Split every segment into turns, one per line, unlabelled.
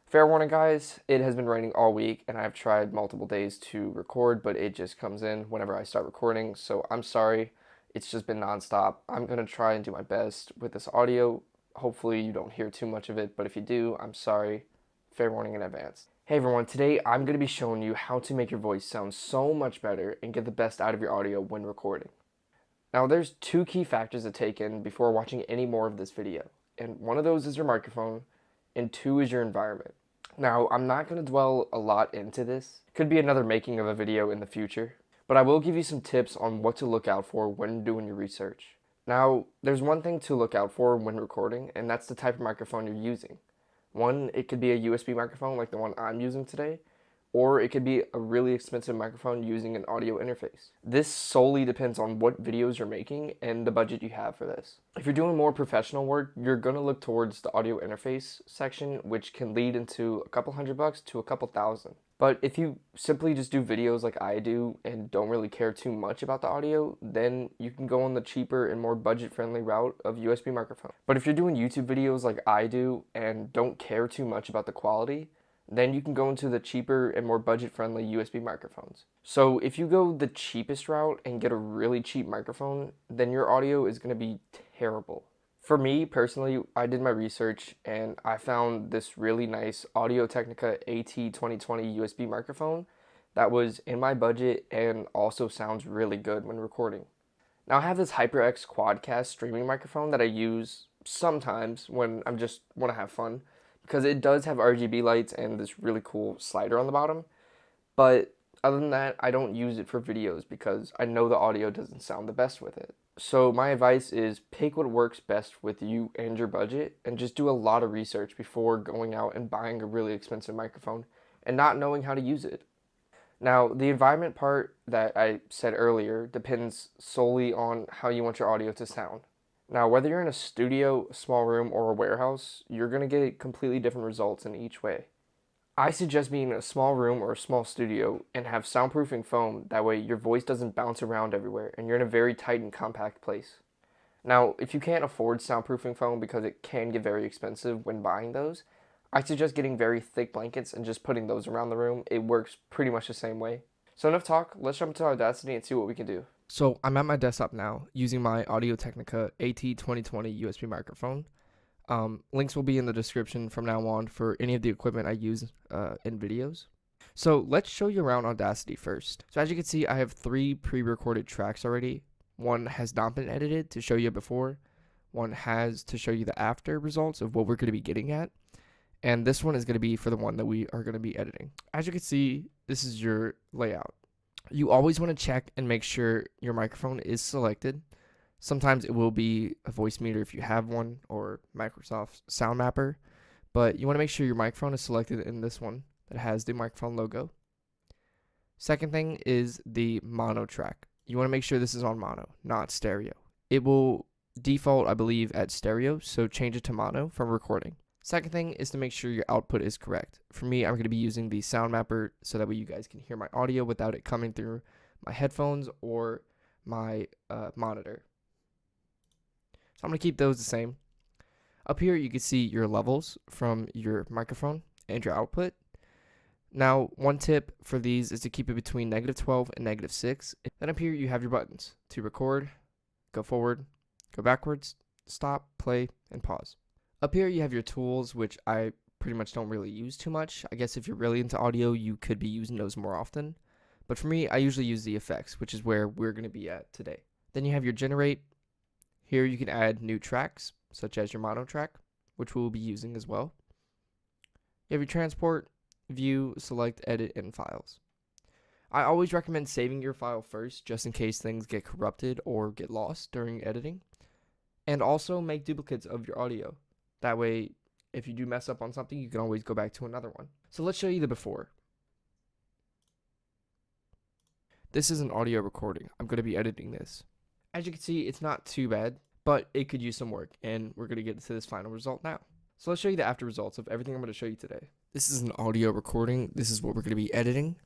Fair warning, guys, it has been raining all week, and I've tried multiple days to record, but it just comes in whenever I start recording, so I'm sorry. It's just been nonstop. I'm going to try and do my best with this audio. Hopefully you don't hear too much of it, but if you do, I'm sorry. Fair warning in advance. Hey everyone, today I'm going to be showing you how to make your voice sound so much better and get the best out of your audio when recording. Now there's two key factors to take in before watching any more of this video, and one of those is your microphone, and two is your environment. Now, I'm not going to dwell a lot into this. Could be another making of a video in the future, but I will give you some tips on what to look out for when doing your research. Now, there's one thing to look out for when recording, and that's the type of microphone you're using. One, it could be a USB microphone like the one I'm using today, or it could be a really expensive microphone using an audio interface. This solely depends on what videos you're making and the budget you have for this. If you're doing more professional work, you're gonna look towards the audio interface section, which can lead into a couple $100 to a couple thousand. But if you simply just do videos like I do and don't really care too much about the audio, then you can go on the cheaper and more budget-friendly route of USB microphone. But if you're doing YouTube videos like I do and don't care too much about the quality, then you can go into the cheaper and more budget-friendly USB microphones. So if you go the cheapest route and get a really cheap microphone, then your audio is going to be terrible. For me personally, I did my research and I found this really nice Audio-Technica AT2020 USB microphone that was in my budget and also sounds really good when recording. Now I have this HyperX Quadcast streaming microphone that I use sometimes when I'm just want to have fun, because it does have RGB lights and this really cool slider on the bottom. But other than that, I don't use it for videos because I know the audio doesn't sound the best with it. So my advice is pick what works best with you and your budget, and just do a lot of research before going out and buying a really expensive microphone and not knowing how to use it. Now, the environment part that I said earlier depends solely on how you want your audio to sound. Now, whether you're in a studio, a small room, or a warehouse, you're going to get completely different results in each way. I suggest being in a small room or a small studio and have soundproofing foam. That way your voice doesn't bounce around everywhere and you're in a very tight and compact place. Now, if you can't afford soundproofing foam because it can get very expensive when buying those, I suggest getting very thick blankets and just putting those around the room. It works pretty much the same way. So enough talk, let's jump into Audacity and see what we can do. So I'm at my desktop now using my Audio-Technica AT2020 USB microphone. Links will be in the description from now on for any of the equipment I use in videos. So let's show you around Audacity first. So as you can see, I have 3 pre-recorded tracks already. One has not been edited to show you before. One has to show you the after results of what we're going to be getting at. And this one is going to be for the one that we are going to be editing. As you can see, this is your layout. You always want to check and make sure your microphone is selected. Sometimes it will be a voice meter if you have one, or Microsoft Sound Mapper, but you want to make sure your microphone is selected in this one that has the microphone logo. Second thing is the mono track. You want to make sure this is on mono, not stereo. It will default, I believe, at stereo, so change it to mono from recording. Second thing is to make sure your output is correct. For me, I'm going to be using the Sound Mapper so that way you guys can hear my audio without it coming through my headphones or my monitor. So I'm going to keep those the same. Up here, you can see your levels from your microphone and your output. Now, one tip for these is to keep it between -12 and -6. Then up here, you have your buttons to record, go forward, go backwards, stop, play, and pause. Up here, you have your tools, which I pretty much don't really use too much. I guess if you're really into audio, you could be using those more often. But for me, I usually use the effects, which is where we're going to be at today. Then you have your generate. Here you can add new tracks, such as your mono track, which we'll be using as well. You have your transport, view, select, edit, and files. I always recommend saving your file first, just in case things get corrupted or get lost during editing. And also make duplicates of your audio. That way, if you do mess up on something, you can always go back to another one. So let's show you the before. This is an audio recording. I'm going to be editing this. As you can see, it's not too bad, but it could use some work, and we're going to get to this final result now. So let's show you the after results of everything I'm going to show you today. This is an audio recording. This is what we're going to be editing.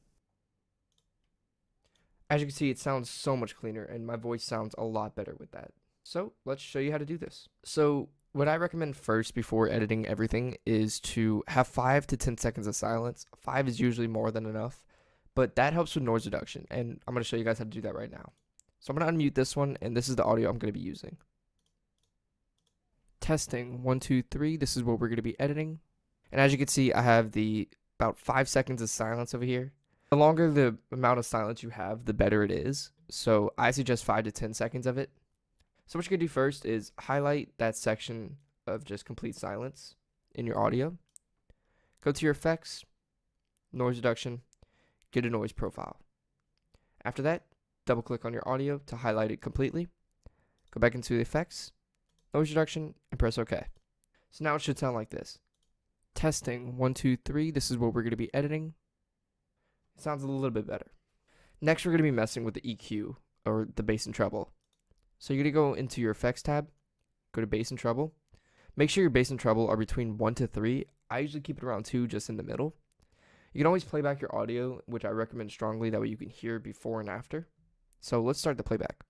As you can see, it sounds so much cleaner, and my voice sounds a lot better with that. So let's show you how to do this. So What I recommend first before editing everything is to have 5 to 10 seconds of silence. 5 is usually more than enough, but that helps with noise reduction, and I'm going to show you guys how to do that right now. So I'm going to unmute this one, and this is the audio I'm going to be using. Testing, 1, 2, 3, this is what we're going to be editing. And as you can see, I have the about 5 seconds of silence over here. The longer the amount of silence you have, the better it is. So I suggest 5 to 10 seconds of it. So what you're going to do first is highlight that section of just complete silence in your audio. Go to your effects, noise reduction, get a noise profile. After that, double click on your audio to highlight it completely. Go back into the effects, noise reduction, and press OK. So now it should sound like this. Testing, 1, 2, 3, this is what we're going to be editing. It sounds a little bit better. Next, we're going to be messing with the EQ, or the bass and treble. So you're going to go into your effects tab, go to bass and treble. Make sure your bass and treble are between 1 to 3. I usually keep it around 2, just in the middle. You can always play back your audio, which I recommend strongly, that way you can hear before and after. So let's start the playback.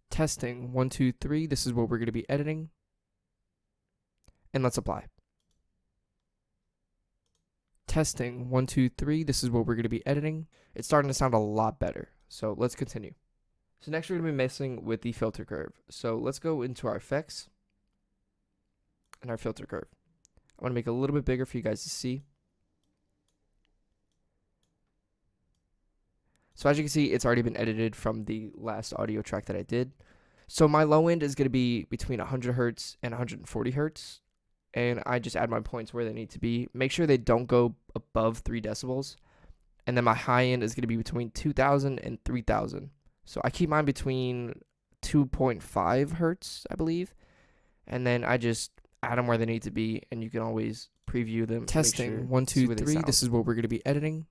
Testing, 1, 2, 3, this is what we're going to be editing. And let's apply. Testing, 1, 2, 3, this is what we're going to be editing. It's starting to sound a lot better, so let's continue. So next we're going to be messing with the filter curve. So let's go into our effects and our filter curve. I want to make it a little bit bigger for you guys to see. So as you can see, it's already been edited from the last audio track that I did. So my low end is going to be between 100 Hertz and 140 Hertz. And I just add my points where they need to be. Make sure they don't go above 3 decibels. And then my high end is going to be between 2,000 and 3,000. So I keep mine between 2.5 Hertz, I believe. And then I just add them where they need to be. And you can always preview them. Testing, 1, 2, 3. This is what we're going to be editing.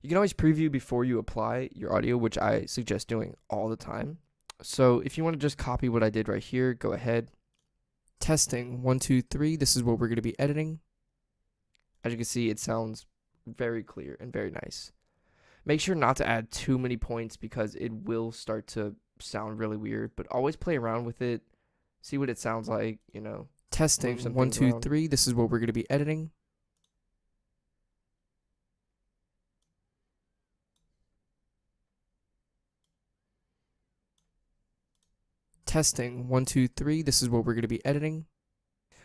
You can always preview before you apply your audio, which I suggest doing all the time. So if you want to just copy what I did right here, go ahead. Testing, 1, 2, 3, this is what we're going to be editing. As you can see, it sounds very clear and very nice. Make sure not to add too many points because it will start to sound really weird, but always play around with it. See what it sounds like, you know. Testing, 1, 2, 3, this is what we're going to be editing. Testing, 1, 2, 3, this is what we're going to be editing.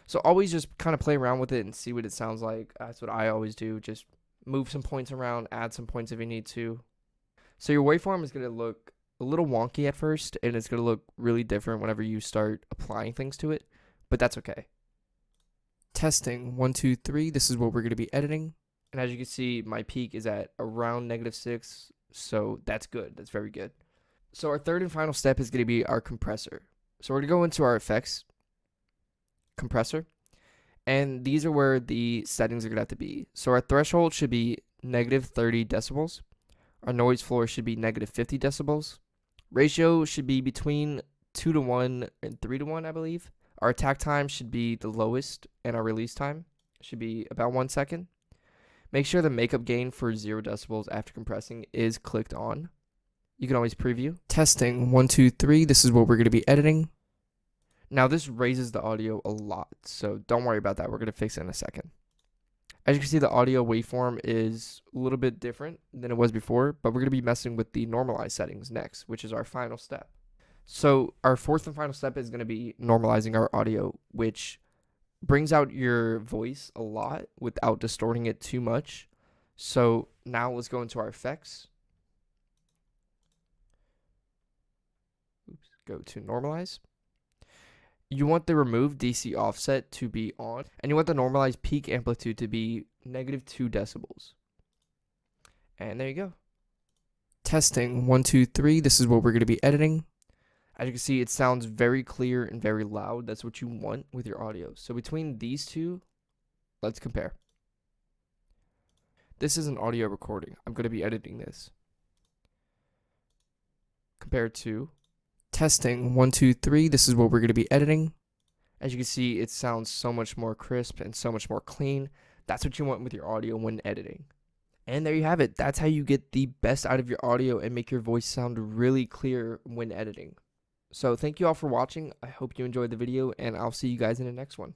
So always just kind of play around with it and see what it sounds like. That's what I always do. Just move some points around, add some points if you need to. So your waveform is going to look a little wonky at first, and it's going to look really different whenever you start applying things to it, but that's okay. Testing, 1, 2, 3, this is what we're going to be editing. And as you can see, my peak is at around -6, so that's good. That's very good. So our third and final step is going to be our compressor. So we're going to go into our effects, compressor, and these are where the settings are going to have to be. So our threshold should be -30 decibels. Our noise floor should be -50 decibels. Ratio should be between 2 to 1 and 3 to 1, I believe. Our attack time should be the lowest, and our release time should be about 1 second. Make sure the makeup gain for 0 decibels after compressing is clicked on. You can always preview. Testing, 1, 2, 3, this is what we're going to be editing. Now this raises the audio a lot, so don't worry about that. We're going to fix it in a second. As you can see, the audio waveform is a little bit different than it was before, but we're going to be messing with the normalize settings next, which is our final step. So our fourth and final step is going to be normalizing our audio, which brings out your voice a lot without distorting it too much. So now let's go into our effects. Go to normalize. You want the remove DC offset to be on, and you want the normalized peak amplitude to be -2 decibels. And there you go. Testing, 1, 2, 3, this is what we're going to be editing. As you can see, it sounds very clear and very loud. That's what you want with your audio. So between these two, let's compare. This is an audio recording. I'm going to be editing this. Compared to testing, 1, 2, 3, this is what we're going to be editing. As you can see, it sounds so much more crisp and so much more clean. That's what you want with your audio when editing. And there you have it. That's how you get the best out of your audio and make your voice sound really clear when editing. So thank you all for watching. I hope you enjoyed the video, and I'll see you guys in the next one.